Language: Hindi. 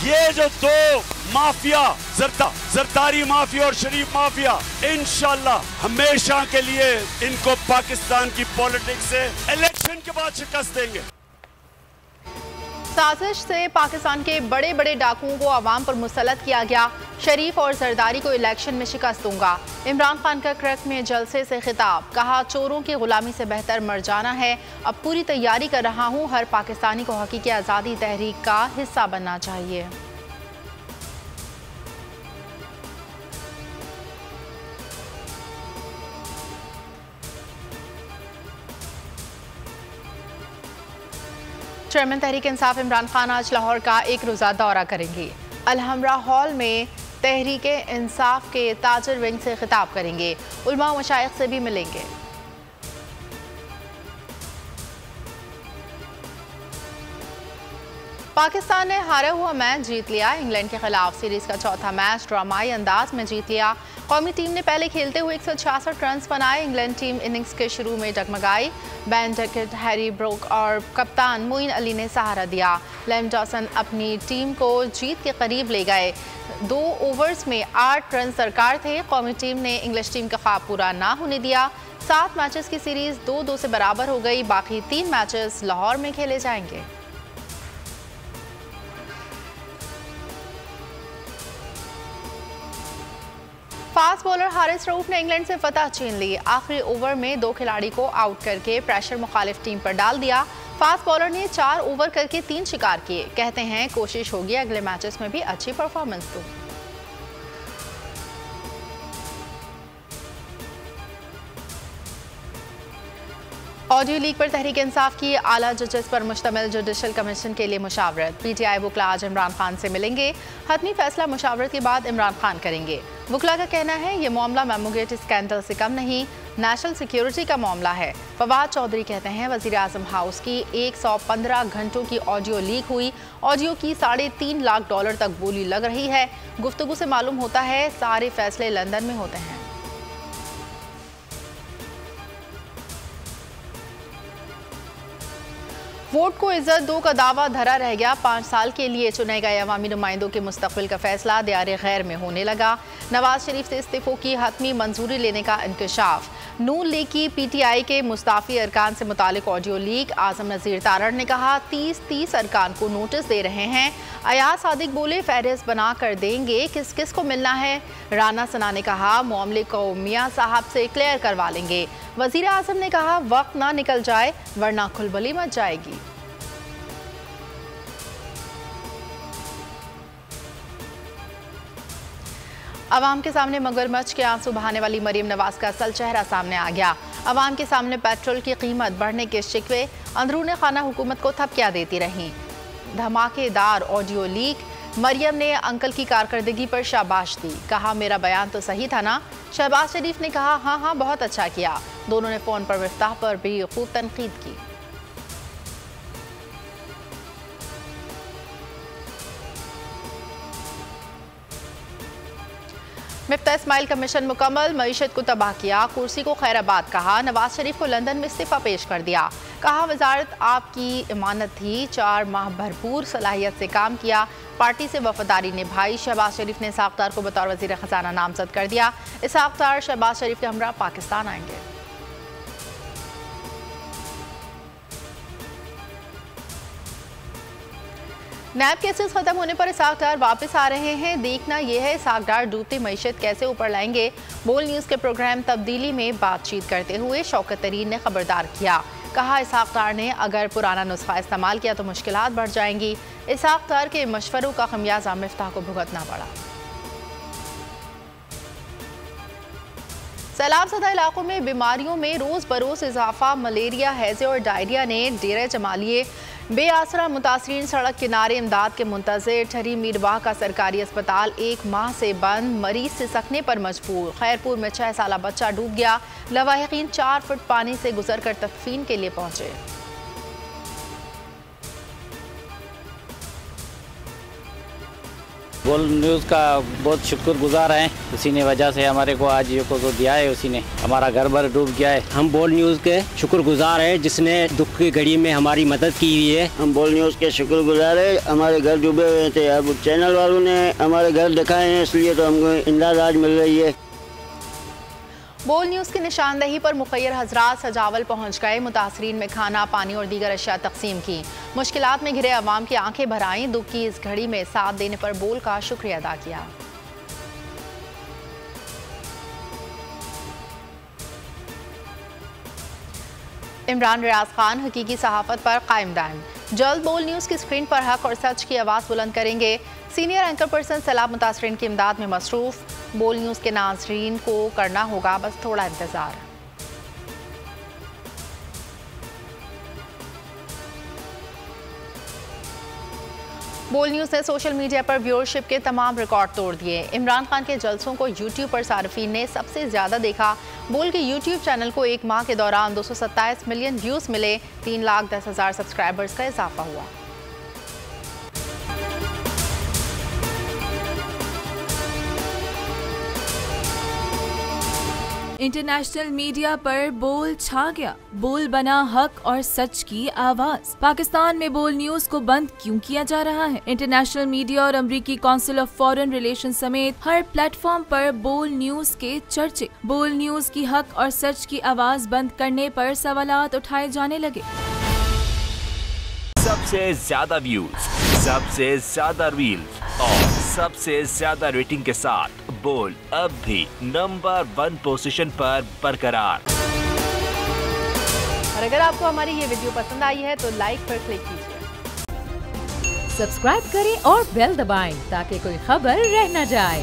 ये जो दो माफिया जरदारी माफिया और शरीफ माफिया इंशाल्लाह हमेशा के लिए इनको पाकिस्तान की पॉलिटिक्स से इलेक्शन के बाद शिकस्त देंगे। साजिश से पाकिस्तान के बड़े बड़े डाकुओं को अवाम पर मुसल्लत किया गया। शरीफ और जरदारी को इलेक्शन में शिकस्त दूंगा। इमरान खान का क्रक में जलसे से खिताब, कहा चोरों की गुलामी से बेहतर मर जाना है। अब पूरी तैयारी कर रहा हूं, हर पाकिस्तानी को हकीकी आज़ादी तहरीक का हिस्सा बनना चाहिए। चेयरमैन तहरीक इंसाफ इमरान खान आज लाहौर का एक रोज़ा दौरा करेंगे। अलहमरा हॉल में तहरीक इंसाफ के ताजर विंग से खिताब करेंगे। उलमा मशाइख से भी मिलेंगे। पाकिस्तान ने हारा हुआ मैच जीत लिया। इंग्लैंड के खिलाफ सीरीज का चौथा मैच ड्रामाई अंदाज में जीत लिया। कौमी टीम ने पहले खेलते हुए 166 रन बनाए। इंग्लैंड टीम इनिंग्स के शुरू में डगमगाई। बेन डकेट, हैरी ब्रोक और कप्तान मोइन अली ने सहारा दिया। लेम जॉसन अपनी टीम को जीत के करीब ले गए। 2 ओवर्स में 8 रन दरकार थे। कौमी टीम ने इंग्लिश टीम का ख्वाब पूरा ना होने दिया। 7 मैचेस की सीरीज 2-2 से बराबर हो गई। बाकी 3 मैचेस लाहौर में खेले जाएंगे। फास्ट बॉलर हारिस रऊफ ने इंग्लैंड से फतह छीन ली। आखिरी ओवर में 2 खिलाड़ी को आउट करके प्रेशर मुखालिफ टीम पर डाल दिया। फास्ट बॉलर ने 4 ओवर करके 3 शिकार किए। कहते हैं कोशिश होगी अगले मैचेस में भी अच्छी परफॉर्मेंस दूं। ऑडियो लीक पर तहरीक इंसाफ की आला जजेस पर मुश्तमिल जुडिशल कमीशन के लिए मुशावरत। पीटीआई वुकला आज इमरान खान से मिलेंगे। हतमी फैसला मुशावरत के बाद इमरान खान करेंगे। वुकला का कहना है ये मामला मेमोगेट स्कैंडल से कम नहीं, नेशनल सिक्योरिटी का मामला है। फवाद चौधरी कहते हैं वज़ीर आज़म हाउस की 115 घंटों की ऑडियो लीक हुई। ऑडियो की $3.5 लाख तक बोली लग रही है। गुफ्तगू से मालूम होता है सारे फैसले लंदन में होते हैं। वोट को इज्जत दो का दावा धरा रह गया। 5 साल के लिए चुने गए अवामी नुमाइंदों के मुस्तकबिल का फैसला दियारे गैर में होने लगा। नवाज शरीफ से इस्तीफों की हतमी मंजूरी लेने का इंकशाफ। नून लीग की पीटीआई के मुस्ताफी अरकान से मुतालिक ऑडियो लीक। आजम नज़ीर तारड़ ने कहा 30 अरकान को नोटिस दे रहे हैं। अयाज सादिक बोले फहरिस्त बना कर देंगे, किस किस को मिलना है। राना सना ने कहा मामले को मियाँ साहब से क्लियर करवा लेंगे। वज़ीर आज़म ने कहा वक्त ना निकल जाए वरना खुलबली मच जाएगी। अवाम के सामने मगरमच्छ के आंसू बहाने वाली मरीम नवाज का असल चेहरा सामने आ गया। अवाम के सामने पेट्रोल की कीमत बढ़ने के शिकवे, अंदरूने खाना हुकूमत को थपकियां देती रहीं। धमाकेदार ऑडियो लीक। मरियम ने अंकल की कारकर्दगी पर शाबाश दी। कहा मेरा बयान तो सही था ना। शहबाज शरीफ ने कहा हाँ बहुत अच्छा किया। दोनों ने फ़ोन पर मिफ्ताह पर भी खूब तनकीद की। मिफ्ता इस्माइल का मिशन मुकम्मल, मईशत को तबाह किया, कुर्सी को खैराबाद कहा। नवाज शरीफ को लंदन में इस्तीफा पेश कर दिया। कहा वजारत आपकी इमानत थी, 4 माह भरपूर सलाहियत से काम किया, पार्टी से वफादारी निभाई। शहबाज शरीफ ने इसहाक डार को बतौर वजीर खजाना नामजद कर दिया। इसहाक डार शहबाज शरीफ के हमरा पाकिस्तान आएंगे। नैब केसेस खत्म होने पर इसहाक डार वापस आ रहे हैं। देखना यह है इसहाक डार डूबती मईशत कैसे ऊपर लाएंगे। बोल न्यूज़ के प्रोग्राम तब्दीली में बातचीत करते हुए शौकत तरीन ने खबरदार किया। कहा इसहाक डार ने अगर पुराना नुस्खा इस्तेमाल किया तो मुश्किलात बढ़ जाएंगी। इसहाक डार के मशवरों का खमियाजा मिफ्ताह को भुगतना पड़ा। सैलाब ज़दा इलाकों में बीमारियों में रोज़ बरोज़ इजाफा। मलेरिया, हैज़े और डायरिया ने डेरा जमालिए बेआसरा मुतासरीन सड़क किनारे इमदाद के मुंतज़िर। ठहरी मीरवाह का सरकारी अस्पताल 1 माह से बंद, मरीज से सकने पर मजबूर। खैरपुर में 6 साला बच्चा डूब गया। लवाहिकीन 4 फुट पानी से गुजर कर तदफीन के लिए पहुंचे। बोल न्यूज़ का बहुत शुक्रगुजार हैं। उसी ने वजह से हमारे को आज ये को दिया है, उसी ने हमारा घर भर डूब गया है। हम बोल न्यूज़ के शुक्रगुजार हैं जिसने दुख की घड़ी में हमारी मदद की हुई है। हम बोल न्यूज़ के शुक्रगुजार है। हमारे घर डूबे हुए थे, अब चैनल वालों ने हमारे घर दिखाए हैं, इसलिए तो हमको इमदाद आज मिल रही है। बोल न्यूज़ की निशानदही पर मुखैर हजरात सजावल पहुंच गए। मुतासरीन में खाना, पानी और दीगर अशिया तकसीम की। मुश्किलात में घिरे अवाम की आंखें भर आईं। दुख की इस घड़ी में साथ देने पर बोल का शुक्रिया अदा किया। इमरान रियाज खान हकीकी सहाफत पर कायम दायम। जल्द बोल न्यूज़ की स्क्रीन पर हक और सच की आवाज़ बुलंद करेंगे। सीनियर एंकर पर्सन सैलाब मुतासरीन की इमदाद में मसरूफ। बोल न्यूज़ के नाज़रीन को करना होगा बस थोड़ा इंतज़ार। बोल न्यूज़ ने सोशल मीडिया पर व्यूअरशिप के तमाम रिकॉर्ड तोड़ दिए। इमरान खान के जलसों को यूट्यूब पर सार्फिन ने सबसे ज़्यादा देखा। बोल के यूट्यूब चैनल को एक माह के दौरान 227 मिलियन व्यूज़ मिले। 3,10,000 सब्सक्राइबर्स का इजाफा हुआ। इंटरनेशनल मीडिया पर बोल छा गया। बोल बना हक और सच की आवाज। पाकिस्तान में बोल न्यूज को बंद क्यों किया जा रहा है? इंटरनेशनल मीडिया और अमेरिकी काउंसिल ऑफ फॉरेन रिलेशन समेत हर प्लेटफॉर्म पर बोल न्यूज के चर्चे। बोल न्यूज की हक और सच की आवाज बंद करने पर सवालात उठाए जाने लगे। सबसे ज्यादा व्यूज, सबसे ज्यादा रील्स और सबसे ज्यादा रेटिंग के साथ बोल अब भी नंबर 1 पोजीशन पर बरकरार। और अगर आपको हमारी ये वीडियो पसंद आई है तो लाइक पर क्लिक कीजिए। सब्सक्राइब करें और बेल दबाएं ताकि कोई खबर रह न जाए।